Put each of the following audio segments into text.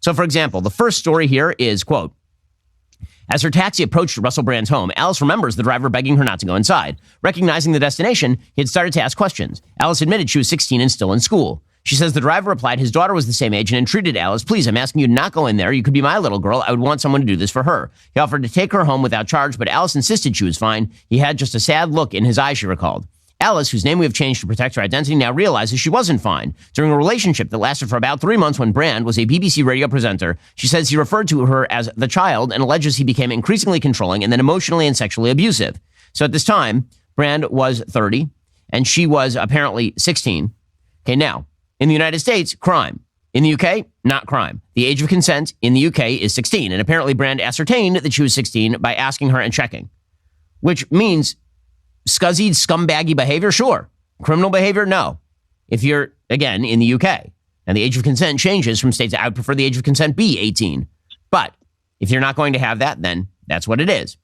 So, for example, the first story here is, quote, as her taxi approached Russell Brand's home, Alice remembers the driver begging her not to go inside. Recognizing the destination, he had started to ask questions. Alice admitted she was 16 and still in school. She says the driver replied his daughter was the same age and entreated Alice, please, I'm asking you to not go in there. You could be my little girl. I would want someone to do this for her. He offered to take her home without charge, but Alice insisted she was fine. He had just a sad look in his eyes, she recalled. Alice, whose name we have changed to protect her identity, now realizes she wasn't fine. During a relationship that lasted for about 3 months when Brand was a BBC radio presenter, she says he referred to her as the child and alleges he became increasingly controlling and then emotionally and sexually abusive. So at this time, Brand was 30 and she was apparently 16. Okay, now, in the United States, crime. In the UK, not crime. The age of consent in the UK is 16, and apparently Brand ascertained that she was 16 by asking her and checking, which means scuzzy, scumbaggy behavior, sure. Criminal behavior, no. If you're, again, in the UK, and the age of consent changes from state to, I would prefer the age of consent be 18. But if you're not going to have that, then that's what it is.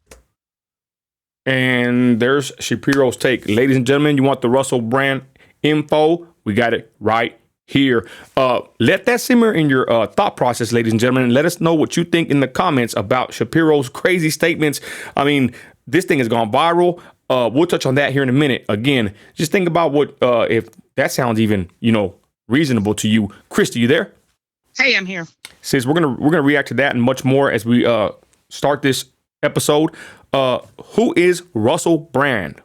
And there's Shapiro's take. Ladies and gentlemen, you want the Russell Brand info? We got it right here. Let that simmer in your thought process, ladies and gentlemen, and let us know what you think in the comments about Shapiro's crazy statements. I mean, this thing has gone viral. We'll touch on that here in a minute. Again, just think about what if that sounds even, reasonable to you. Christi, you there? Hey, I'm here. Sis, we're gonna react to that and much more as we start this episode. Who is Russell Brand?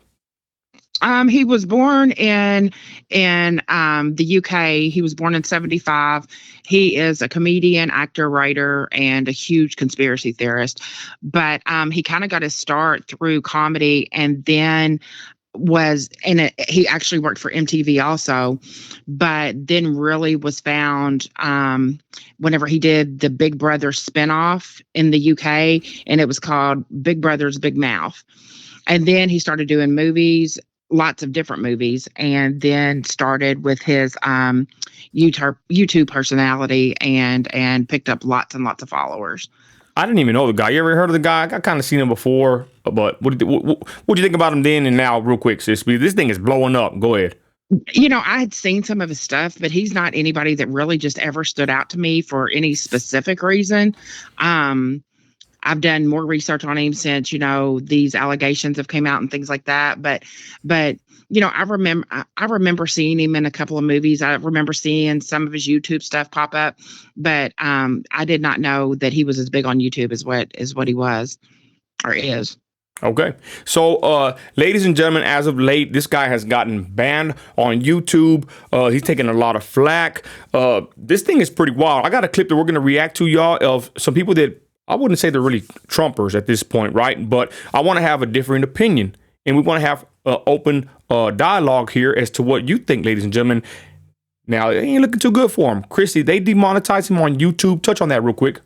He was born in the UK. He was born in 1975. He is a comedian, actor, writer, and a huge conspiracy theorist. But he kind of got his start through comedy, and then he actually worked for MTV also, but then really was found whenever he did the Big Brother spinoff in the UK, and it was called Big Brother's Big Mouth. And then he started doing movies, lots of different movies, and then started with his YouTube personality and picked up lots and lots of followers. I didn't even know the guy. You ever heard of the guy? I kind of seen him before, but what do you think about him then and now, real quick, sis? This thing is blowing up. Go ahead. I had seen some of his stuff, but he's not anybody that really just ever stood out to me for any specific reason. I've done more research on him since, these allegations have came out and things like that. But I remember seeing him in a couple of movies. I remember seeing some of his YouTube stuff pop up, but I did not know that he was as big on YouTube as what he was or is. Okay. So, ladies and gentlemen, as of late, this guy has gotten banned on YouTube. He's taking a lot of flack. This thing is pretty wild. I got a clip that we're going to react to, y'all, of some people that I wouldn't say they're really Trumpers at this point, right? But I want to have a different opinion, and we want to have open dialogue here as to what you think, ladies and gentlemen. Now, it ain't looking too good for him. Christi, they demonetized him on YouTube. Touch on that real quick.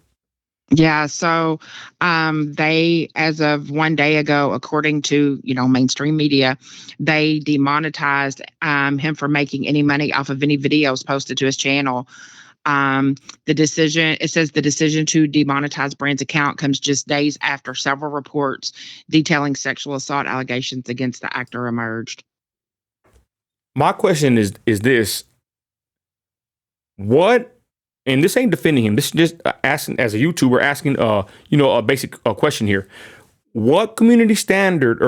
Yeah, so they, as of 1 day ago, according to, mainstream media, they demonetized him for making any money off of any videos posted to his channel. The decision to demonetize Brand's account comes just days after several reports detailing sexual assault allegations against the actor emerged. My question is this: what? And this ain't defending him. This is just asking, as a YouTuber, asking, a basic question here. What community standard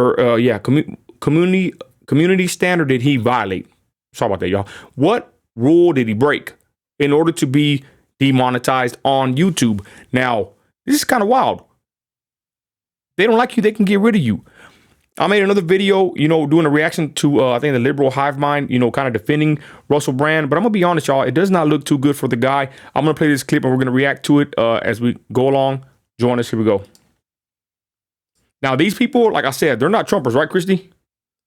community standard did he violate? Sorry about that, y'all. What rule did he break in order to be demonetized on YouTube? Now, this is kind of wild. They don't like you, they can get rid of you. I made another video, doing a reaction to, I think, the liberal hive mind, kind of defending Russell Brand. But I'm going to be honest, y'all, it does not look too good for the guy. I'm going to play this clip and we're going to react to it as we go along. Join us. Here we go. Now, these people, like I said, they're not Trumpers, right, Christi?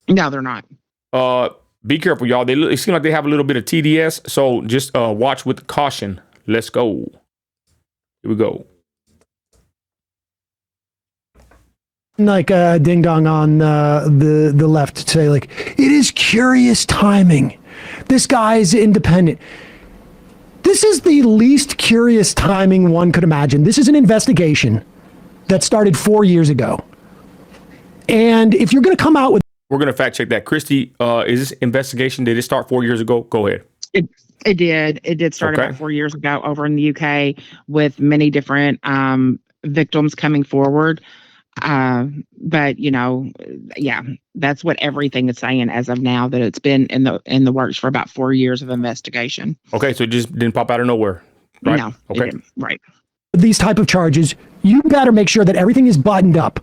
No, they're not. Be careful, y'all. It seem like they have a little bit of TDS. So just watch with caution. Let's go. Here we go. Like a ding dong on the left to say, like, it is curious timing. This guy is independent. This is the least curious timing one could imagine. This is an investigation that started 4 years ago. And if you're going to come out with... We're going to fact check that. Christi, is this investigation, did it start 4 years ago? Go ahead. It did. It did start Okay. about 4 years ago over in the UK with many different victims coming forward. But yeah, that's what everything is saying as of now, that it's been in the works for about 4 years of investigation. Okay, so it just didn't pop out of nowhere, right? No, it Okay. didn't. Right. These type of charges, you better make sure that everything is buttoned up.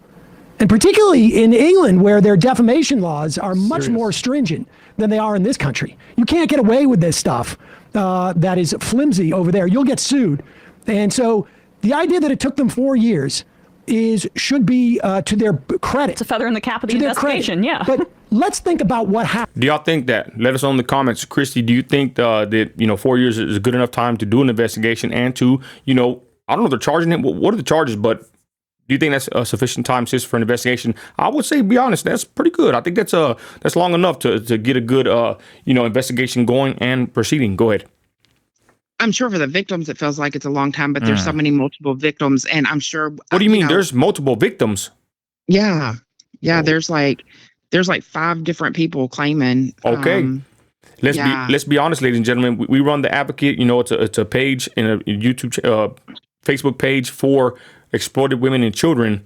And particularly in England, where their defamation laws are much more stringent than they are in this country. You can't get away with this stuff that is flimsy over there. You'll get sued. And so the idea that it took them 4 years should be to their credit. It's a feather in the cap of the investigation, yeah. But let's think about what happened. Do y'all think that? Let us know in the comments. Christy, do you think that 4 years is a good enough time to do an investigation and to, I don't know if they're charging him. What are the charges? But do you think that's a sufficient time, sis, for an investigation? I would say, be honest, that's pretty good. I think that's long enough to get a good investigation going and proceeding. Go ahead. I'm sure for the victims, it feels like it's a long time, but there's so many multiple victims, and I'm sure. What do you mean? There's multiple victims? Yeah. There's like 5 different people claiming. Okay. Let's be honest, ladies and gentlemen. We run the Advocate. It's a page in a YouTube, Facebook page for exploited women and children.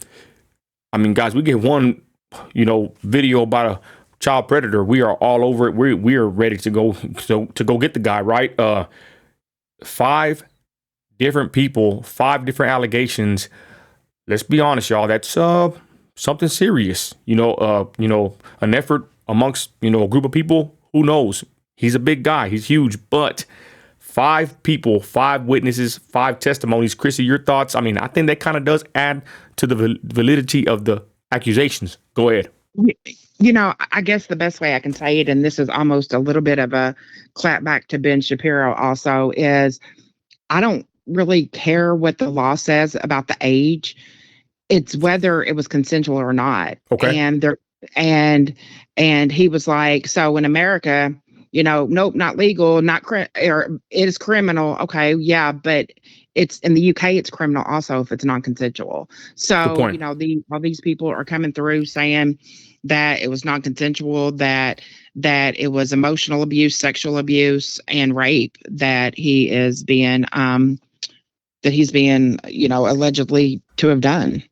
I mean, guys, we get one, video about a child predator. We are all over it. We are ready to go get the guy, right? 5 different people, 5 different allegations. Let's be honest, y'all. That's something serious. An effort amongst a group of people. Who knows? He's a big guy. He's huge, but 5 people, 5 witnesses, 5 testimonies. Chrissy, your thoughts? I mean, I think that kind of does add to the validity of the accusations. Go ahead. I guess the best way I can say it, and this is almost a little bit of a clapback to Ben Shapiro also, is I don't really care what the law says about the age. It's whether it was consensual or not. Okay. And he was like, so in America, nope, not legal, or it is criminal. Okay, yeah, but it's in the UK, it's criminal also if it's non-consensual. So, all these people are coming through saying that it was non-consensual, that it was emotional abuse, sexual abuse, and rape that he's being allegedly to have done.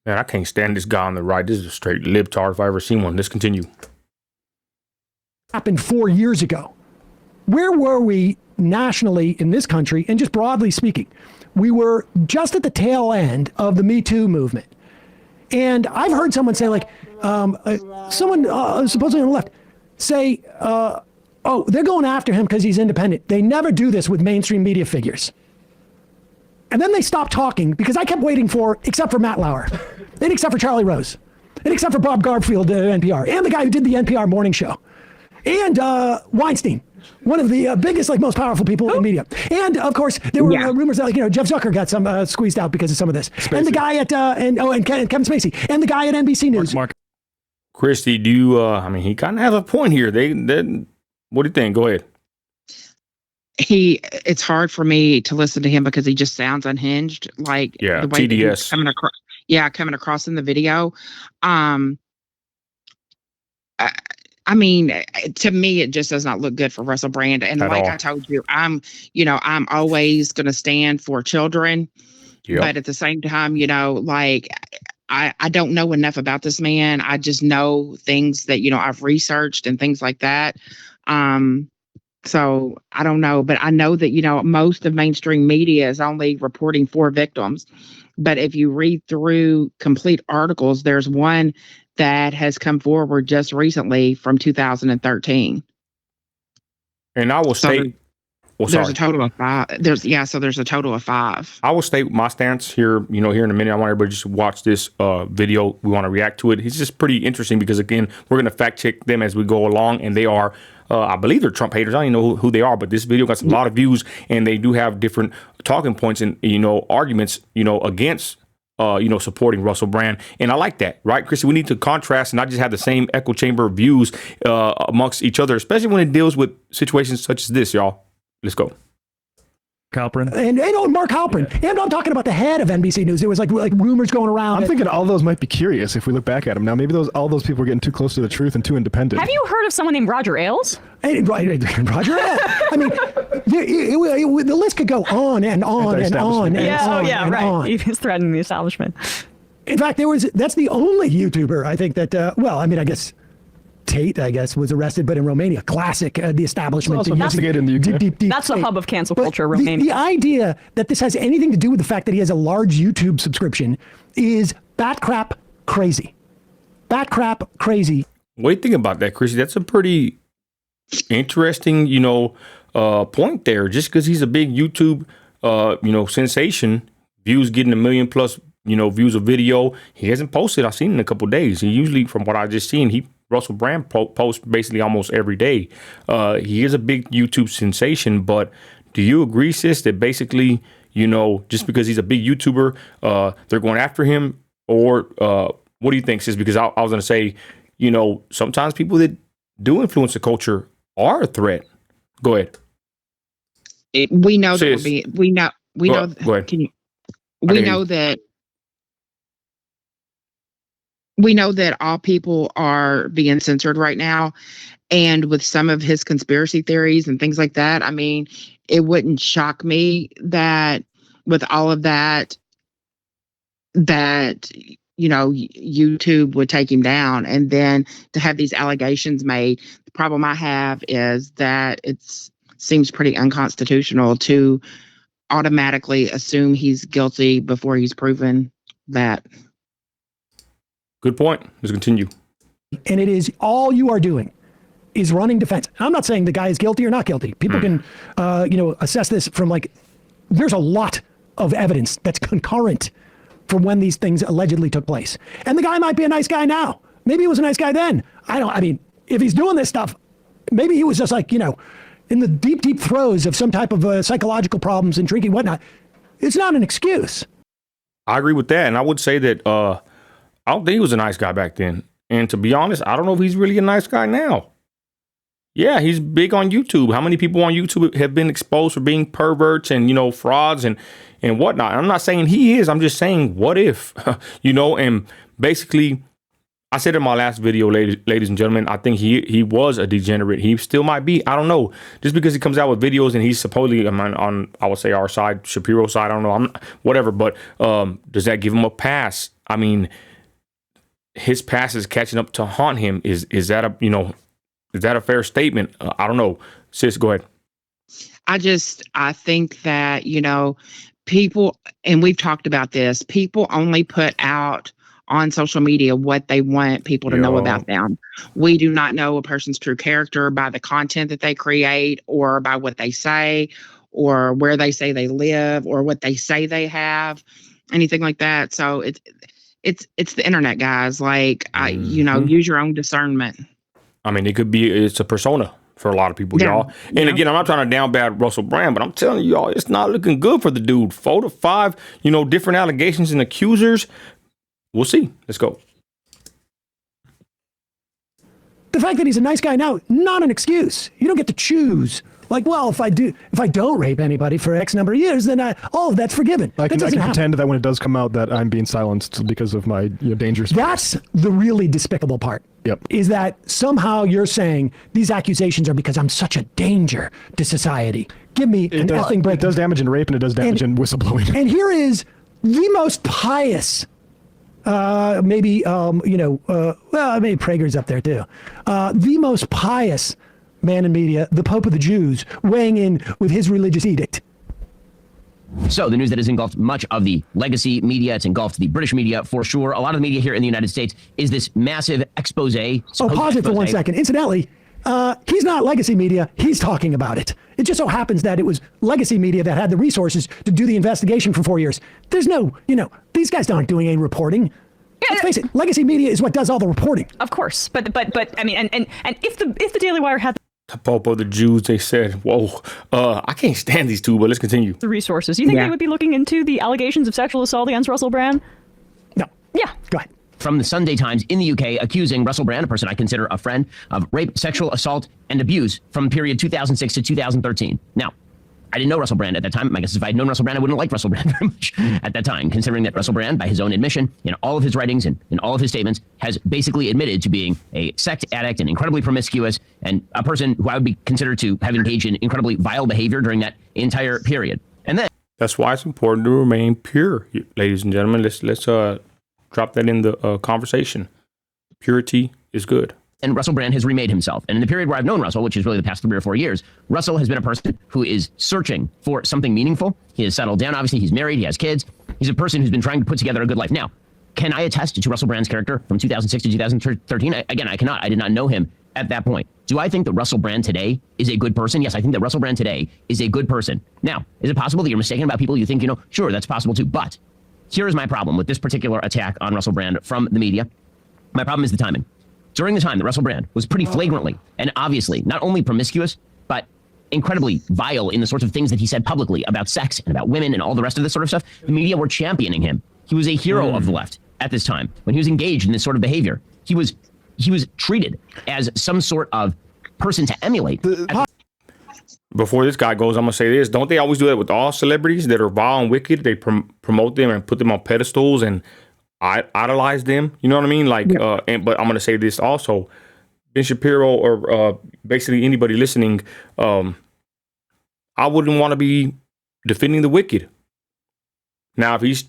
Man, I can't stand this guy on the right. This is a straight libtard if I ever seen one. Let's continue. Happened 4 years ago. Where were we nationally in this country, and just broadly speaking? We were just at the tail end of the Me Too movement. And I've heard someone say, someone supposedly on the left say, they're going after him because he's independent. They never do this with mainstream media figures. And then they stopped talking because I kept waiting except for Matt Lauer, and except for Charlie Rose, and except for Bob Garfield at NPR, and the guy who did the NPR morning show, and Weinstein, one of the biggest, most powerful people in media. And of course, there were rumors that Jeff Zucker got some squeezed out because of some of this. Spacey. And the guy at and Kevin Spacey, and the guy at NBC News. Mark. Christy, do you? He kind of has a point here. They what do you think? Go ahead. It's hard for me to listen to him because he just sounds unhinged, the way TDS coming across in the video. To me, it just does not look good for Russell Brand. And I told you, I'm always going to stand for children. Yep. But at the same time, I don't know enough about this man. I just know things that, I've researched and things like that. So I don't know, but I know that, most of mainstream media is only reporting 4 victims. But if you read through complete articles, there's one that has come forward just recently from 2013. And I will state, there's a total of 5. There's a total of 5. I will state my stance here, here in a minute. I want everybody to just watch this video. We want to react to it. It's just pretty interesting because, again, we're going to fact check them as we go along. And they are, I believe they're Trump haters. I don't even know who they are, but this video got a lot of views, and they do have different talking points and, arguments, against supporting Russell Brand. And I like that, right, Chrissy? We need to contrast and not just have the same echo chamber views amongst each other, especially when it deals with situations such as this, y'all. Let's go. Halperin. And Mark Halperin. And I'm talking about the head of NBC News. There was like rumors going around. I'm thinking all those might be curious if we look back at them. Now, maybe all those people were getting too close to the truth and too independent. Have you heard of someone named Roger Ailes? Hey, Roger Ailes. I mean, the list could go on and on and on and on. And on. He was threatening the establishment. In fact, that's the only YouTuber I think that, I guess Tate, was arrested, but in Romania, classic, the establishment. Also investigated in the UK. Deep That's the hub of cancel culture, Romania. The idea that this has anything to do with the fact that he has a large YouTube subscription is bat crap crazy. Bat crap crazy. What do you think about that, Chrissy? That's a pretty interesting, point there. Just because he's a big YouTube, sensation, views getting 1 million plus, views of video. He hasn't posted. I've seen in a couple of days. He usually, from what I just seen, Russell Brand posts basically almost every day. He is a big YouTube sensation, but do you agree, sis, that basically, just because he's a big YouTuber, they're going after him? Or what do you think, sis? Because I was going to say, sometimes people that do influence the culture are a threat. Go ahead. We know sis, that we know go ahead. We know that all people are being censored right now. And with some of his conspiracy theories and things like that, I mean, it wouldn't shock me that with all of that, YouTube would take him down. And then to have these allegations made, the problem I have is that it seems pretty unconstitutional to automatically assume he's guilty before he's proven that. Good point. Let's continue. And it is all you are doing is running defense. I'm not saying the guy is guilty or not guilty. People can, assess this from there's a lot of evidence that's concurrent from when these things allegedly took place. And the guy might be a nice guy now. Maybe he was a nice guy then. If he's doing this stuff, maybe he was just in the deep, deep throes of some type of psychological problems and drinking, whatnot. It's not an excuse. I agree with that. And I would say that, I don't think he was a nice guy back then. And to be honest, I don't know if he's really a nice guy now. Yeah, he's big on YouTube. How many people on YouTube have been exposed for being perverts and, frauds and whatnot? I'm not saying he is. I'm just saying, what if, and basically, I said in my last video, ladies and gentlemen, I think he was a degenerate. He still might be. I don't know. Just because he comes out with videos and he's supposedly on I would say our side, Shapiro side, I don't know, whatever. But does that give him a pass? I mean, his past is catching up to haunt him. Is that a fair statement? I don't know. Sis, go ahead. I think that, people, and we've talked about this, people only put out on social media what they want people to know about them. We do not know a person's true character by the content that they create or by what they say or where they say they live or what they say they have, anything like that. So it's the internet, guys. Use your own discernment. I mean, it's a persona for a lot of people, y'all. And again, I'm not trying to down bad Russell Brand, but I'm telling y'all, it's not looking good for the dude. 4 to 5, different allegations and accusers. We'll see. Let's go. The fact that he's a nice guy now, not an excuse. You don't get to choose. If I don't rape anybody for X number of years, then that's forgiven. I can pretend that when it does come out that I'm being silenced because of my dangerous. That's the really despicable part. Yep. Is that somehow you're saying these accusations are because I'm such a danger to society. Give me an effing break. It does damage in rape and it does damage in whistleblowing. And here is the most pious, maybe Prager's up there too. The most pious man in media, the Pope of the Jews, weighing in with his religious edict. So the news that has engulfed much of the legacy media, it's engulfed the British media for sure. A lot of the media here in the United States is this massive expose. Pause it for 1 second. Incidentally, he's not legacy media. He's talking about it. It just so happens that it was legacy media that had the resources to do the investigation for 4 years. There's no, these guys aren't doing any reporting. Let's face it, legacy media is what does all the reporting. Of course, but I mean, and if the Daily Wire had the Pope of the Jews, they said, whoa, I can't stand these two, but let's continue. The resources. You think they would be looking into the allegations of sexual assault against Russell Brand? No. Yeah. Go ahead. From the Sunday Times in the UK, accusing Russell Brand, a person I consider a friend, of rape, sexual assault, and abuse from the period 2006 to 2013. Now, I didn't know Russell Brand at that time. My guess is if I had known Russell Brand, I wouldn't have liked Russell Brand very much at that time, considering that Russell Brand, by his own admission, in all of his writings and in all of his statements, has basically admitted to being a sex addict and incredibly promiscuous and a person who I would be considered to have engaged in incredibly vile behavior during that entire period. And then That's why it's important to remain pure, ladies and gentlemen. Let's drop that in the conversation. Purity is good. And Russell Brand has remade himself. And in the period where I've known Russell, which is really the past 3 or 4 years, Russell has been a person who is searching for something meaningful. He has settled down. Obviously, he's married. He has kids. He's a person who's been trying to put together a good life. Now, can I attest to Russell Brand's character from 2006 to 2013? Again, I cannot. I did not know him at that point. Do I think that Russell Brand today is a good person? Yes, I think that Russell Brand today is a good person. Now, is it possible that you're mistaken about people you think you know? Sure, that's possible too. But here is my problem with this particular attack on Russell Brand from the media. My problem is the timing. During the time that Russell Brand was pretty flagrantly and obviously not only promiscuous, but incredibly vile in the sorts of things that he said publicly about sex and about women and all the rest of this sort of stuff, the media were championing him. He was a hero of the left at this time. When he was engaged in this sort of behavior, he was treated as some sort of person to emulate. Before this guy goes, I'm going to say this. Don't they always do that with all celebrities that are vile and wicked? They promote them and put them on pedestals and idolize them. You know what I mean? Like, but I'm going to say this also. Ben Shapiro or basically anybody listening, I wouldn't want to be defending the wicked. Now, if he's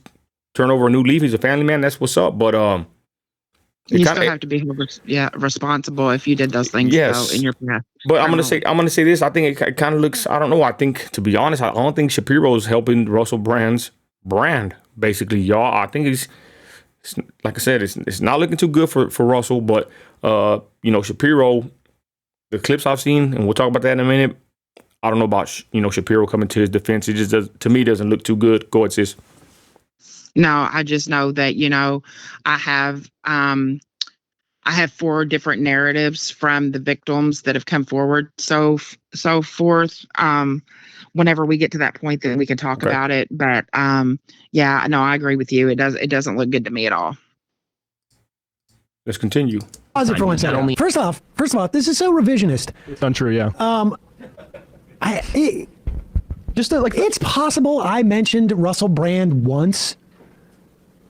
turned over a new leaf, he's a family man, that's what's up. But you still have to be responsible if you did those things. Yes. In your past. But I'm gonna say this. I think it kind of looks. I don't know. I think, to be honest, I don't think Shapiro's helping Russell Brand's brand. Basically, y'all. I think it's like I said. It's not looking too good for Russell. But Shapiro, the clips I've seen, and we'll talk about that in a minute. I don't know about Shapiro coming to his defense. It just doesn't look too good. Go ahead, sis. No, I just know that, I have 4 different narratives from the victims that have come forward. So forth. Whenever we get to that point, then we can talk about it. But I agree with you. It doesn't look good to me at all. Let's continue. Pause it for 1 second. First off, this is so revisionist. It's untrue, yeah. It's possible I mentioned Russell Brand once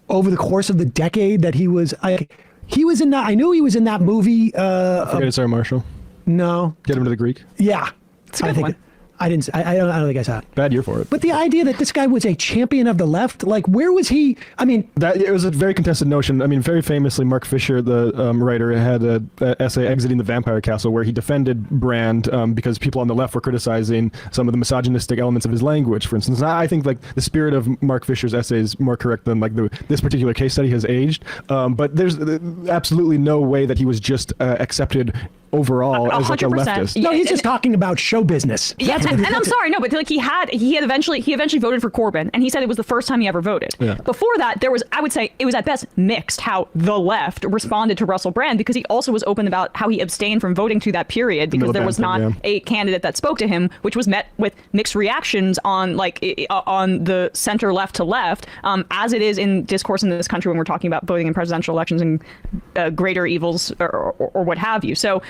over the course of the decade that he was in that. I knew he was in that movie. Forget Sarah Marshall. No. Get him to the Greek. Yeah. It's a good one. I don't think I saw it. Bad year for it. But the idea that this guy was a champion of the left, like, where was he? I mean, it was a very contested notion. I mean, very famously, Mark Fisher, the writer, had an essay, Exiting the Vampire Castle, where he defended Brand because people on the left were criticizing some of the misogynistic elements of his language, for instance. I think like the spirit of Mark Fisher's essay is more correct than like this particular case study has aged. But there's absolutely no way that he was just accepted overall as like a 100%. leftist. no, he's just talking about show business. Yeah, and I'm sorry, no, but like he eventually voted for Corbyn, and he said it was the first time he ever voted. Yeah. Before that, there was, I would say, it was at best mixed how the left responded to Russell Brand, because he also was open about how he abstained from voting through that period because there was not a candidate that spoke to him, which was met with mixed reactions on the center left to left, as it is in discourse in this country when we're talking about voting in presidential elections and greater evils or what have you. So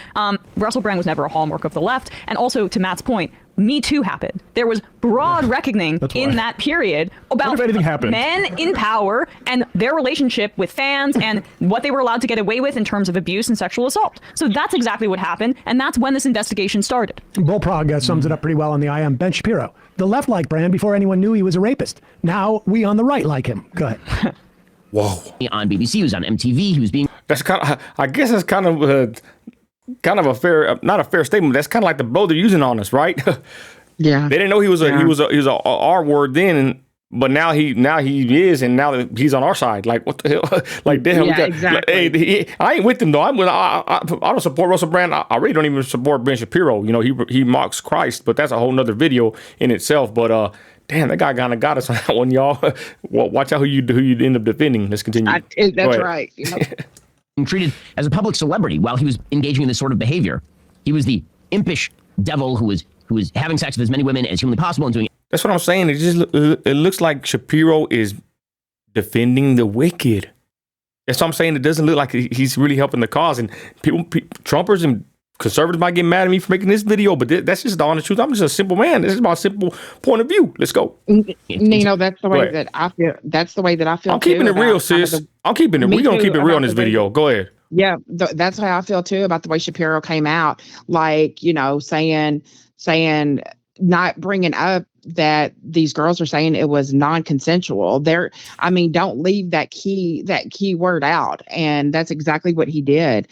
Russell Brand was never a hallmark of the left. And also, to Matt's point, Me Too happened. There was broad reckoning in that period about men in power and their relationship with fans and what they were allowed to get away with in terms of abuse and sexual assault. So that's exactly what happened, and that's when this investigation started. Bullprog sums it up pretty well on the IM. Ben Shapiro. The left liked Brand before anyone knew he was a rapist. Now we on the right like him. Go ahead. Whoa. On BBC, he was on MTV, he was being... That's I guess that's kind of a fair, not a fair statement. That's kind of like the blow they're using on us, right? Yeah. They didn't know he was a R word then, but now he is, and now that he's on our side. Like, what the hell? Like, damn. Yeah, exactly. Hey, I ain't with him though. I don't support Russell Brand. I really don't even support Ben Shapiro. He mocks Christ, but that's a whole nother video in itself. But damn, that guy kind of got us on that one, y'all. Well, watch out who you end up defending. Let's continue. That's right. treated as a public celebrity while he was engaging in this sort of behavior. He was the impish devil who was having sex with as many women as humanly possible and doing it. That's what I'm saying. It looks like Shapiro is defending the wicked. That's what I'm saying. It doesn't look like he's really helping the cause. And Trumpers and conservatives might get mad at me for making this video, but that's just the honest truth. I'm just a simple man. This is my simple point of view. Let's go. Nino, that's the way that I feel. That's the way that I feel. I'm keeping it real, sis. I'm keeping it. We're going to keep it real in this video. Go ahead. Yeah, that's how I feel too about the way Shapiro came out, like, saying not bringing up that these girls are saying it was non-consensual. Don't leave that key word out. And that's exactly what he did.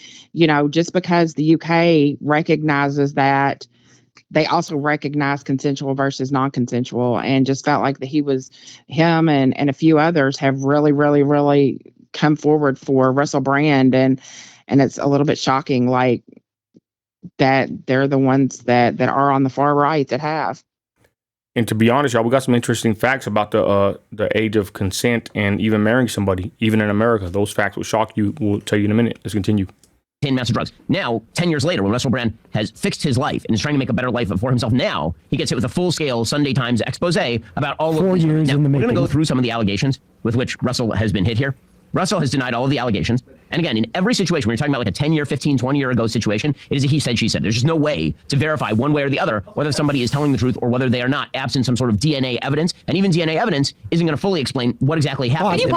Just because the UK recognizes that, they also recognize consensual versus non-consensual, and just felt like that him and a few others have really, really, really come forward for Russell Brand. And it's a little bit shocking, like, that they're the ones that are on the far right that have. And to be honest, y'all, we got some interesting facts about the age of consent and even marrying somebody, even in America. Those facts will shock you. We'll tell you in a minute. Let's continue. Massive drugs. Now, 10 years later, when Russell Brand has fixed his life and is trying to make a better life for himself, now he gets hit with a full-scale Sunday Times expose about all of 4 years now, in the we're going to making. go through some of the allegations with which Russell has been hit here. Russell has denied all of the allegations. And again, in every situation, when you're talking about like a 10-year, 15, 20-year ago situation, it is a he said, she said. There's just no way to verify one way or the other whether somebody is telling the truth or whether they are not, absent some sort of DNA evidence. And even DNA evidence isn't going to fully explain what exactly happened.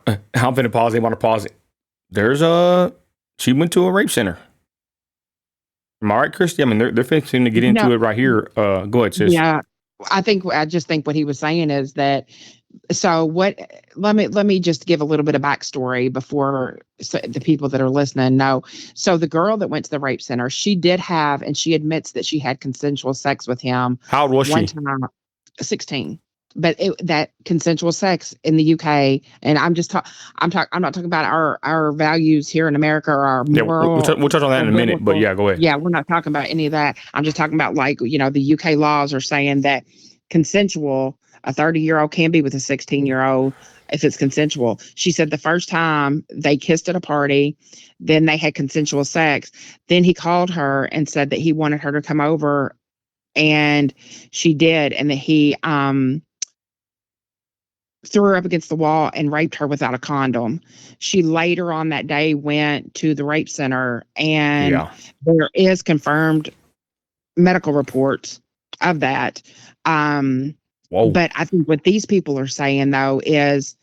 I'm going to pause. They want to pause it. She went to a rape center. Am I right, Christy? I mean, they're fixing to get into it right here. Go ahead, sis. Yeah, I just think what he was saying is that. So let me just give a little bit of backstory before the people that are listening know. So the girl that went to the rape center, she did have, and she admits that she had consensual sex with him. How old was one she? time, 16. But that consensual sex in the UK, and I'm not talking about our values here in America or our moral. Yeah, we'll touch on that in a minute, but yeah, go ahead. Yeah, we're not talking about any of that. I'm just talking about, like, the UK laws are saying that consensual, a 30-year-old can be with a 16-year-old if it's consensual. She said the first time they kissed at a party, then they had consensual sex. Then he called her and said that he wanted her to come over, and she did, and that he threw her up against the wall and raped her without a condom. She later on that day went to the rape center, and there is confirmed medical reports of that. But I think what these people are saying, though, is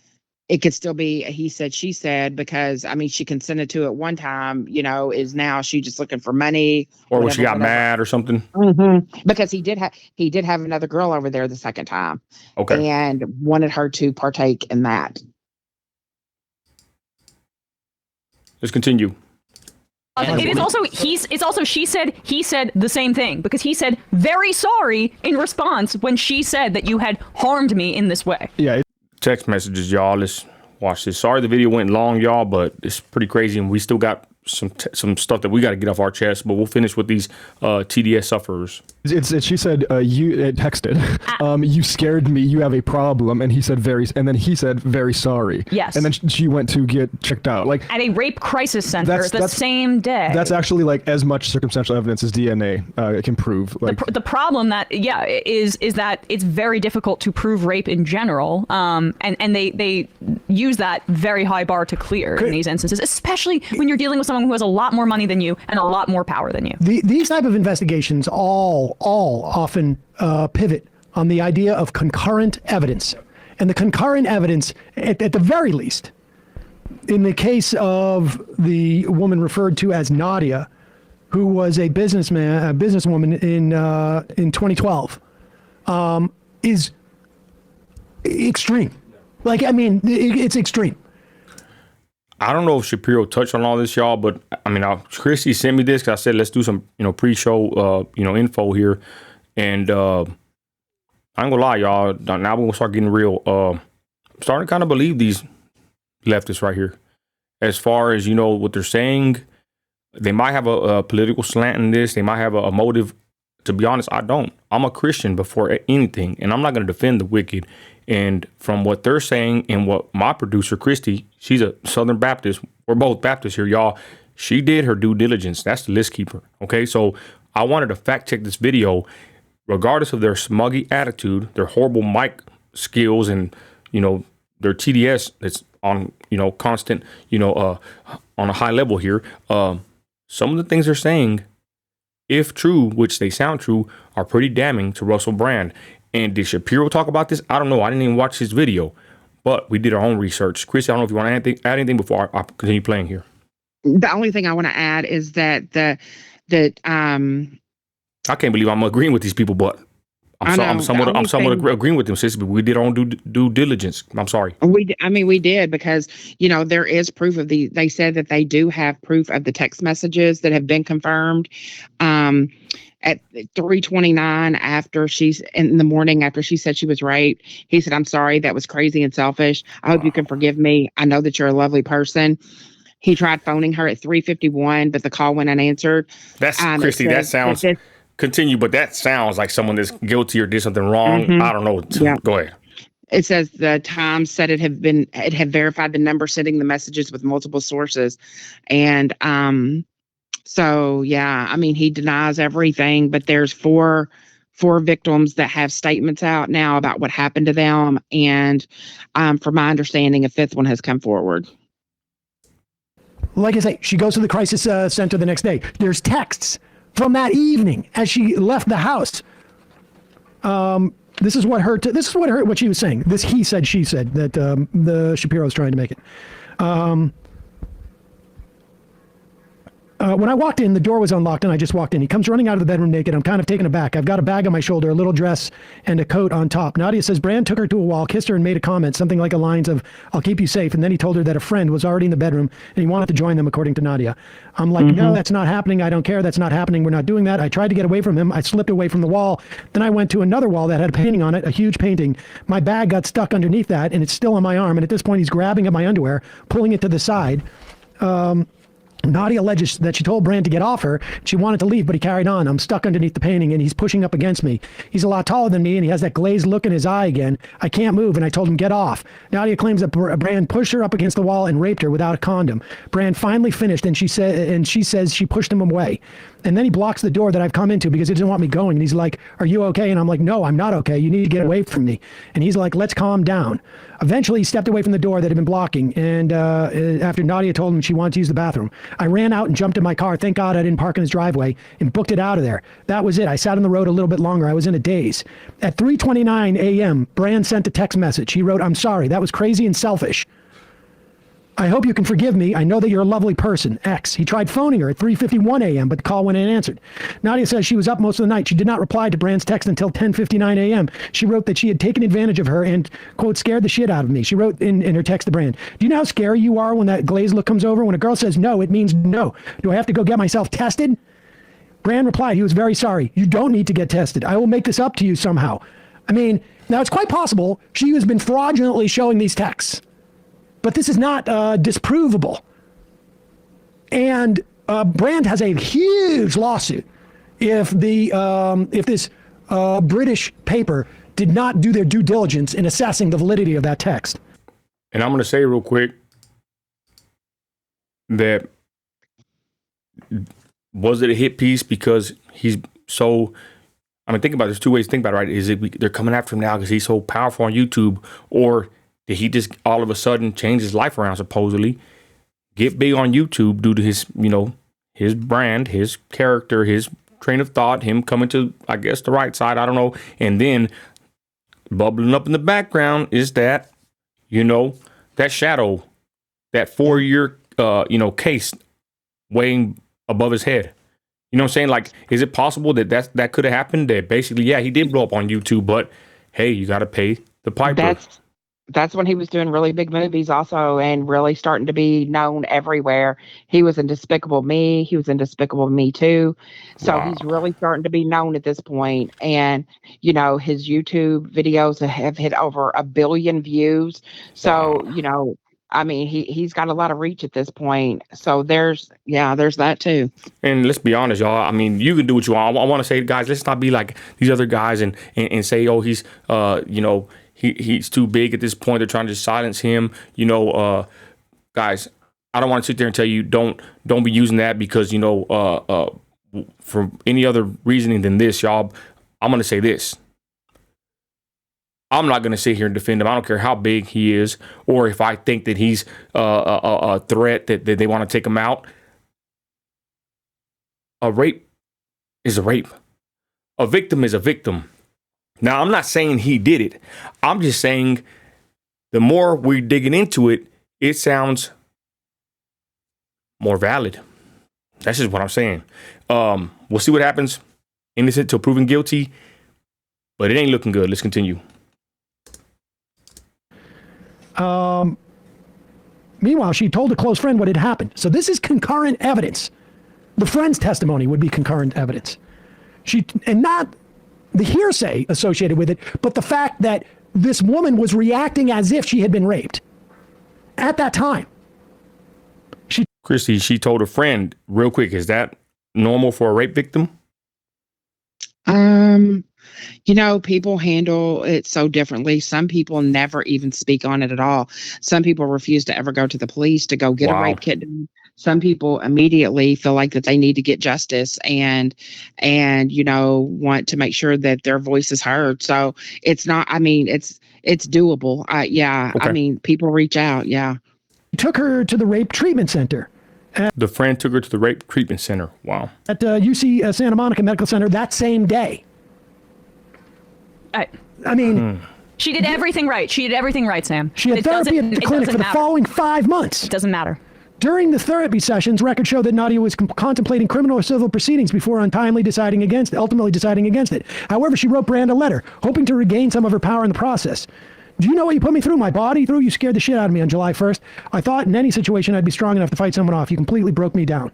it could still be a he said, she said, because, she consented to it one time, is now she just looking for money. Or when she got mad or something. Mm-hmm. Because he did have another girl over there the second time. Okay. And wanted her to partake in that. Let's continue. It's also she said, he said the same thing, because he said very sorry in response when she said that you had harmed me in this way. Yeah. Text messages, y'all. Let's watch this. Sorry the video went long, y'all, but it's pretty crazy, and we still got some stuff that we got to get off our chest, but we'll finish with these TDS sufferers. She said, it texted, you scared me, you have a problem, and he said very sorry. Yes. And then she went to get checked out. Like at a rape crisis center the same day. That's actually like as much circumstantial evidence as DNA can prove. Like the problem is that it's very difficult to prove rape in general, and they use that very high bar to clear in these instances, especially when you're dealing with someone who has a lot more money than you and a lot more power than you. These type of investigations all often pivot on the idea of concurrent evidence. And the concurrent evidence, at the very least, in the case of the woman referred to as Nadia, who was a businesswoman in 2012, is extreme. It's extreme. I don't know if Shapiro touched on all this, y'all, but Christy sent me this because I said let's do some, pre-show, info here, and I ain't gonna lie, y'all. Now we're gonna start getting real. I'm starting to kind of believe these leftists right here, as far as what they're saying. They might have a political slant in this. They might have a motive. To be honest, I don't. I'm a Christian before anything, and I'm not going to defend the wicked. And from what they're saying and what my producer, Christy, she's a Southern Baptist. We're both Baptists here, y'all. She did her due diligence. That's the list keeper. Okay, so I wanted to fact check this video, regardless of their smuggy attitude, their horrible mic skills, and, their TDS that's on, constant, on a high level here. Some of the things they're saying if true, which they sound true, are pretty damning to Russell Brand. And did Shapiro talk about this? I don't know. I didn't even watch his video, but we did our own research. Chris, I don't know if you want to add anything before I continue playing here. The only thing I want to add is that I can't believe I'm agreeing with these people, but I'm somewhat agreeing with them, sis. But we did our own due diligence. I'm sorry. We did, because there is proof of they said that they do have proof of the text messages that have been confirmed. At 3:29, in the morning after she said she was raped, he said, "I'm sorry, that was crazy and selfish. I hope you can forgive me. I know that you're a lovely person." He tried phoning her at 3:51, but the call went unanswered. That's Christy. That sounds. Continue, but that sounds like someone that's guilty or did something wrong. Mm-hmm. I don't know. Yeah. Go ahead. It says the Times said it had verified the number sending the messages with multiple sources, and so yeah, I mean, he denies everything, but there's four victims that have statements out now about what happened to them, and from my understanding, a fifth one has come forward. Like I say, she goes to the crisis center the next day. There's texts from that evening as she left the house. This is what she was saying. This he said, she said, that the Shapiro's trying to make it. When I walked in, the door was unlocked and I just walked in. He comes running out of the bedroom naked. I'm kind of taken aback. I've got a bag on my shoulder, a little dress, and a coat on top. Nadia says Brand took her to a wall, kissed her, and made a comment, something like the lines of, "I'll keep you safe." And then he told her that a friend was already in the bedroom and he wanted to join them, according to Nadia. I'm like, no, that's not happening. I don't care. That's not happening. We're not doing that. I tried to get away from him. I slipped away from the wall. Then I went to another wall that had a painting on it, a huge painting. My bag got stuck underneath that, and it's still on my arm. And at this point, he's grabbing at my underwear, pulling it to the side. Nadia alleges that she told Brand to get off her. She wanted to leave, but he carried on. I'm stuck underneath the painting, and he's pushing up against me. He's a lot taller than me, and he has that glazed look in his eye again. I can't move, and I told him, get off. Nadia claims that Brand pushed her up against the wall and raped her without a condom. Brand finally finished, and she says she pushed him away. And then he blocks the door that I've come into because he doesn't want me going. And he's like, "Are you okay?" And I'm like, "No, I'm not okay. You need to get away from me." And he's like, "Let's calm down." Eventually, he stepped away from the door that had been blocking. And after Nadia told him she wanted to use the bathroom, I ran out and jumped in my car. Thank God I didn't park in his driveway and booked it out of there. That was it. I sat on the road a little bit longer. I was in a daze. At 3:29 a.m., Brand sent a text message. He wrote, "I'm sorry. That was crazy and selfish. I hope you can forgive me. I know that you're a lovely person. X." He tried phoning her at 3:51 a.m., but the call went unanswered. Nadia says she was up most of the night. She did not reply to Brand's text until 10:59 a.m. She wrote that she had taken advantage of her and, quote, scared the shit out of me. She wrote in her text to Brand, "Do you know how scary you are when that glazed look comes over? When a girl says no, it means no. Do I have to go get myself tested?" Brand replied he was very sorry. "You don't need to get tested. I will make this up to you somehow." I mean, now it's quite possible she has been fraudulently showing these texts. But this is not disprovable. And Brand has a huge lawsuit if this British paper did not do their due diligence in assessing the validity of that text. And I'm going to say real quick that was it a hit piece because he's so... I mean, think about it. There's two ways to think about it, right? Is it they're coming after him now because he's so powerful on YouTube, or did he just all of a sudden change his life around, supposedly, get big on YouTube due to his, his brand, his character, his train of thought, him coming to, I guess, the right side, I don't know. And then bubbling up in the background is that, that shadow, that 4-year, case weighing above his head. You know what I'm saying? Like, is it possible that could have happened? That basically, yeah, he did blow up on YouTube, but hey, you got to pay the piper. That's when he was doing really big movies also and really starting to be known everywhere. He was in Despicable Me. He was in Despicable Me 2. So wow. He's really starting to be known at this point. And, his YouTube videos have hit over 1 billion views. So, wow. I mean, he's got a lot of reach at this point. So there's that too. And let's be honest, y'all. I mean, you can do what you want. I want to say, guys, let's not be like these other guys and say, oh, he's, he's too big at this point. They're trying to silence him. Guys, I don't want to sit there and tell you don't be using that because, for any other reasoning than this, y'all. I'm going to say this. I'm not going to sit here and defend him. I don't care how big he is or if I think that he's a threat that they want to take him out. A rape is a rape. A victim is a victim. Now, I'm not saying he did it. I'm just saying the more we're digging into it, it sounds more valid. That's just what I'm saying. We'll see what happens. Innocent till proven guilty, but it ain't looking good. Let's continue. Meanwhile, she told a close friend what had happened. So this is concurrent evidence. The friend's testimony would be concurrent evidence. And not the hearsay associated with it, but the fact that this woman was reacting as if she had been raped at that time. Christi, she told a friend, real quick, is that normal for a rape victim? People handle it so differently. Some people never even speak on it at all. Some people refuse to ever go to the police to go get a rape kit done. Some people immediately feel like that they need to get justice and want to make sure that their voice is heard. So it's not, it's doable. Okay. People reach out. Yeah. Took her to the rape treatment center. The friend took her to the rape treatment center. Wow. At UC Santa Monica Medical Center that same day. She did everything right. She did everything right, Sam. She had therapy at the clinic for the following 5 months. It doesn't matter. During the therapy sessions, records show that Nadia was contemplating criminal or civil proceedings before ultimately deciding against it. However, she wrote Brand a letter, hoping to regain some of her power in the process. Do you know what you put me through? My body through? You scared the shit out of me on July 1st. I thought in any situation I'd be strong enough to fight someone off. You completely broke me down.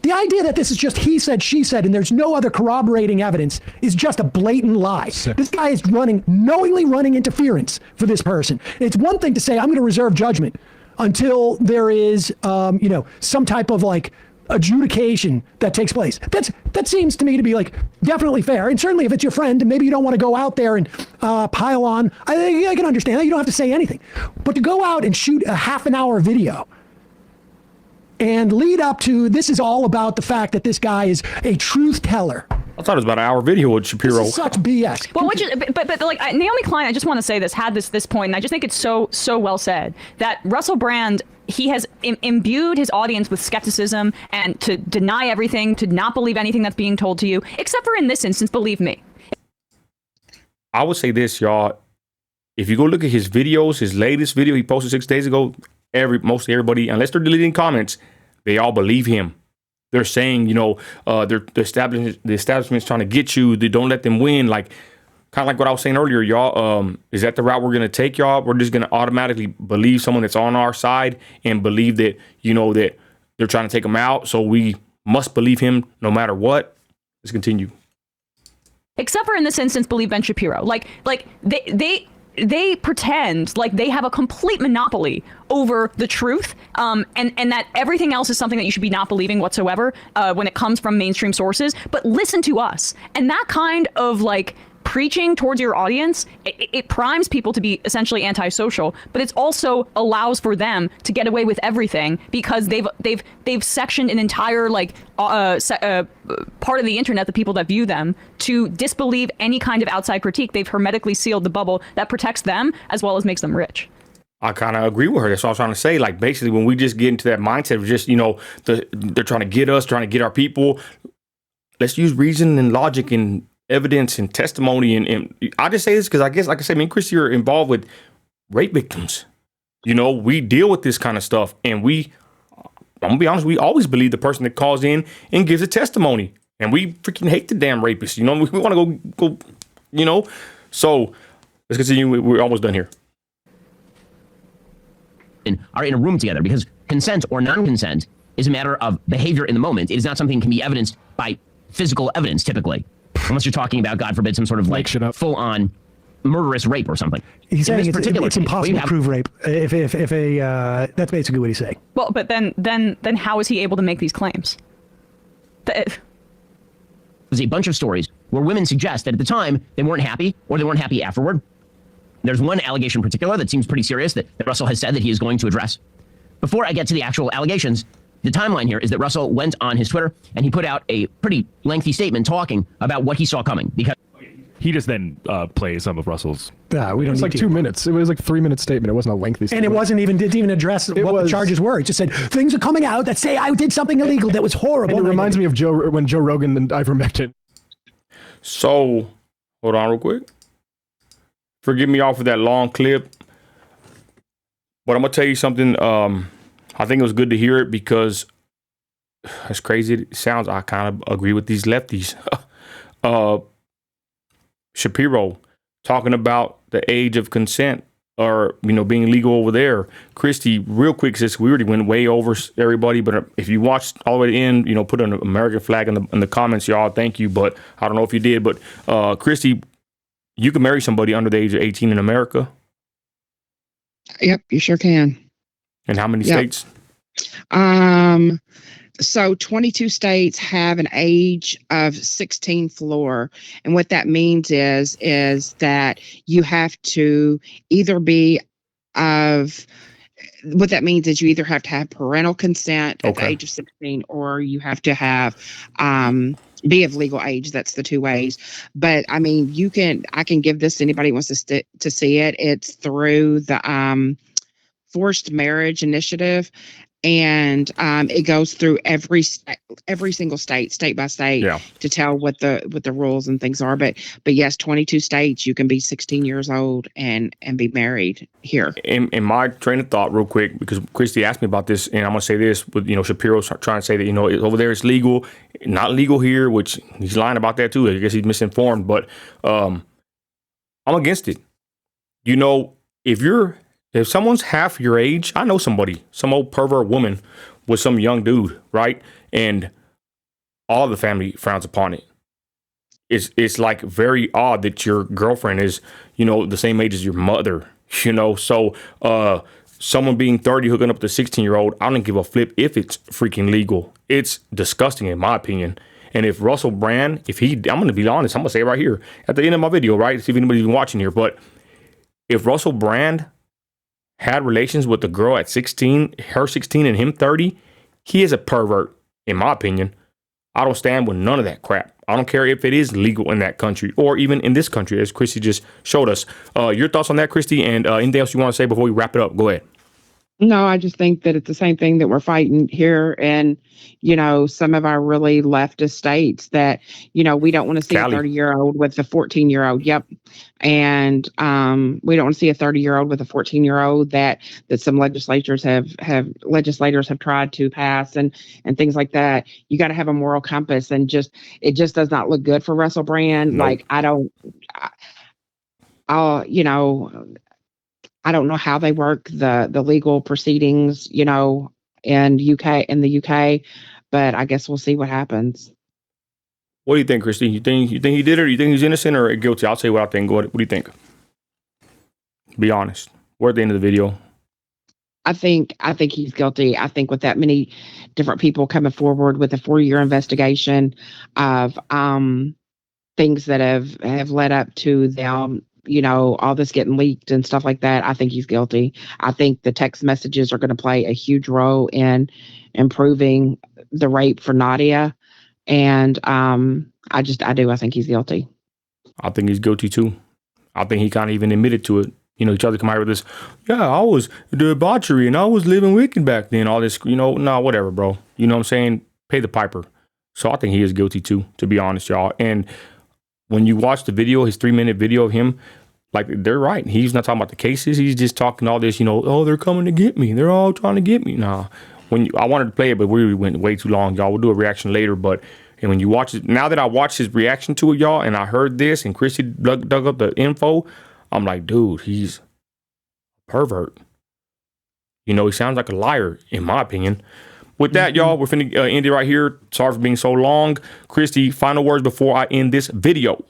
The idea that this is just he said, she said, and there's no other corroborating evidence is just a blatant lie. This guy is knowingly running interference for this person. It's one thing to say, I'm going to reserve judgment until there is, some type of adjudication that takes place. That seems to me to be definitely fair. And certainly if it's your friend and maybe you don't want to go out there and pile on, I can understand that. You don't have to say anything. But to go out and shoot a half an hour video and lead up to, this is all about the fact that this guy is a truth teller. I thought it was about an hour video with Shapiro. This is such BS. Well, Naomi Klein, I just want to say this, had this point, and I just think it's so well said, that Russell Brand, he has imbued his audience with skepticism and to deny everything, to not believe anything that's being told to you, except for in this instance, believe me. I would say this, y'all. If you go look at his videos, his latest video he posted 6 days ago, mostly everybody, unless they're deleting comments, they all believe him. They're saying, the establishment's trying to get you. They don't let them win. Kind of like what I was saying earlier, y'all. Is that the route we're going to take, y'all? We're just going to automatically believe someone that's on our side and believe that, that they're trying to take him out. So we must believe him no matter what. Let's continue. Except for in this instance, believe Ben Shapiro. They pretend like they have a complete monopoly over the truth, and that everything else is something that you should be not believing whatsoever when it comes from mainstream sources. But listen to us. And that kind of preaching towards your audience, it primes people to be essentially antisocial, but it also allows for them to get away with everything because they've sectioned an entire part of the internet, the people that view them, to disbelieve any kind of outside critique. They've hermetically sealed the bubble that protects them as well as makes them rich. I kind of agree with her. That's what I was trying to say. Basically, when we just get into that mindset of just, they're trying to get us, trying to get our people, let's use reason and logic and evidence and testimony. And I just say this because I guess, like I said, me and Christi are involved with rape victims. We deal with this kind of stuff. And I'm going to be honest, we always believe the person that calls in and gives a testimony. And we freaking hate the damn rapists. We want to go. So let's continue. We're almost done here. Are in a room together, because consent or non-consent is a matter of behavior in the moment. It is not something that can be evidenced by physical evidence, typically, unless you're talking about, God forbid, some sort of full-on murderous rape or something. He's saying it's impossible to prove rape. That's basically what he's saying. Well, but then how is he able to make these claims? There's a bunch of stories where women suggest that at the time they weren't happy or they weren't happy afterward. There's one allegation in particular that seems pretty serious that Russell has said that he is going to address. Before I get to the actual allegations, the timeline here is that Russell went on his Twitter and he put out a pretty lengthy statement talking about what he saw coming. Because he just then plays some of Russell's. Yeah, we don't. It's like 2 minutes. It was like 3-minute statement. It wasn't a lengthy statement. And it didn't even address what the charges were. It just said things are coming out that say I did something illegal that was horrible. And it reminds me of when Joe Rogan and ivermectin. So, hold on real quick. Forgive me off of that long clip, but I'm gonna tell you something. I think it was good to hear it because, as crazy it sounds, I kind of agree with these lefties. Shapiro talking about the age of consent or, being legal over there. Christi, real quick, since we already went way over everybody, but if you watched all the way to the end, put an American flag in the comments, y'all. Thank you. But I don't know if you did, but Christi, you can marry somebody under the age of 18 in America. Yep, you sure can. And how many states? So 22 states have an age of 16 floor. And what that means is that you have to either be what that means is you either have to have parental consent at the age of 16, or you have to have, be of legal age. That's the two ways. But I mean, I can give this to anybody who wants to see it. It's through the, Forced Marriage Initiative. And it goes through every single state by state, to tell what the rules and things are. But yes, 22 states, you can be 16 years old and be married here. In my train of thought, real quick, because Christi asked me about this, and I'm gonna say this: with Shapiro's trying to say that over there it's legal, not legal here, which he's lying about that too. I guess he's misinformed, but I'm against it. If someone's half your age, I know somebody, some old pervert woman with some young dude, right? And all the family frowns upon it. It's like very odd that your girlfriend is, the same age as your mother, So someone being 30 hooking up with a 16-year-old, I don't give a flip if it's freaking legal. It's disgusting in my opinion. And if Russell Brand, I'm going to be honest, I'm going to say it right here at the end of my video, right? See if anybody's been watching here. But if Russell Brand had relations with a girl at 16, her 16 and him 30, he is a pervert, in my opinion. I don't stand with none of that crap. I don't care if it is legal in that country or even in this country, as Christi just showed us. Your thoughts on that, Christi, and anything else you want to say before we wrap it up? Go ahead. No, I just think that it's the same thing that we're fighting here. And, some of our really leftist states that, we don't want to see Cali. a 30-year-old with a 14-year-old. Yep. And we don't want to see a 30-year-old with a 14-year-old that some legislators have tried to pass and things like that. You got to have a moral compass, and it just does not look good for Russell Brand. Nope. Like, I don't know how they work the legal proceedings, in the UK, but I guess we'll see what happens. What do you think, Christi? You think he did it, or you think he's innocent or guilty? I'll tell you what I think. What do you think? Be honest. We're at the end of the video. I think he's guilty. I think with that many different people coming forward with a 4-year investigation of things that have led up to them, all this getting leaked and stuff like that, I think he's guilty. I think the text messages are going to play a huge role in improving the rape for Nadia. And I think he's guilty. I think he's guilty too. I think he kind of even admitted to it. He tried to come out with this, I was debauchery and I was living wicked back then. All this, whatever, bro. You know what I'm saying? Pay the piper. So I think he is guilty too, to be honest, y'all. And when you watch the video, his 3-minute video of him, like, they're right. He's not talking about the cases. He's just talking all this, they're coming to get me. They're all trying to get me. Nah. I wanted to play it, but we went way too long, y'all. We'll do a reaction later. But when you watch it, now that I watched his reaction to it, y'all, and I heard this, and Christi dug up the info, I'm like, dude, he's a pervert. He sounds like a liar, in my opinion. With that, y'all, we're finna end it right here. Sorry for being so long. Christi, final words before I end this video.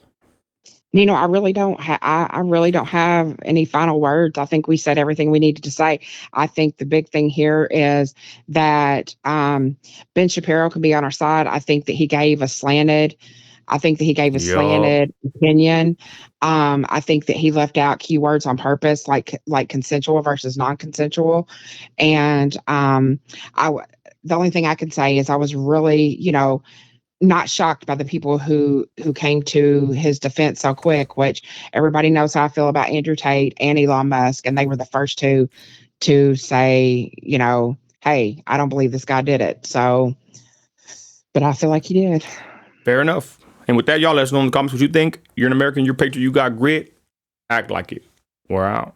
I really don't have any final words. I think we said everything we needed to say. I think the big thing here is that Ben Shapiro can be on our side. I think that he gave a slanted opinion. I think that he left out keywords on purpose, like consensual versus non-consensual. And the only thing I can say is I was really, not shocked by the people who came to his defense so quick, which everybody knows how I feel about Andrew Tate and Elon Musk, and they were the first to say, you know, hey, I don't believe this guy did it. So, but I feel like he did. Fair enough. And with that, y'all let us know in the comments what you think. You're an American, you're a patriot, you got grit. Act like it. We're out.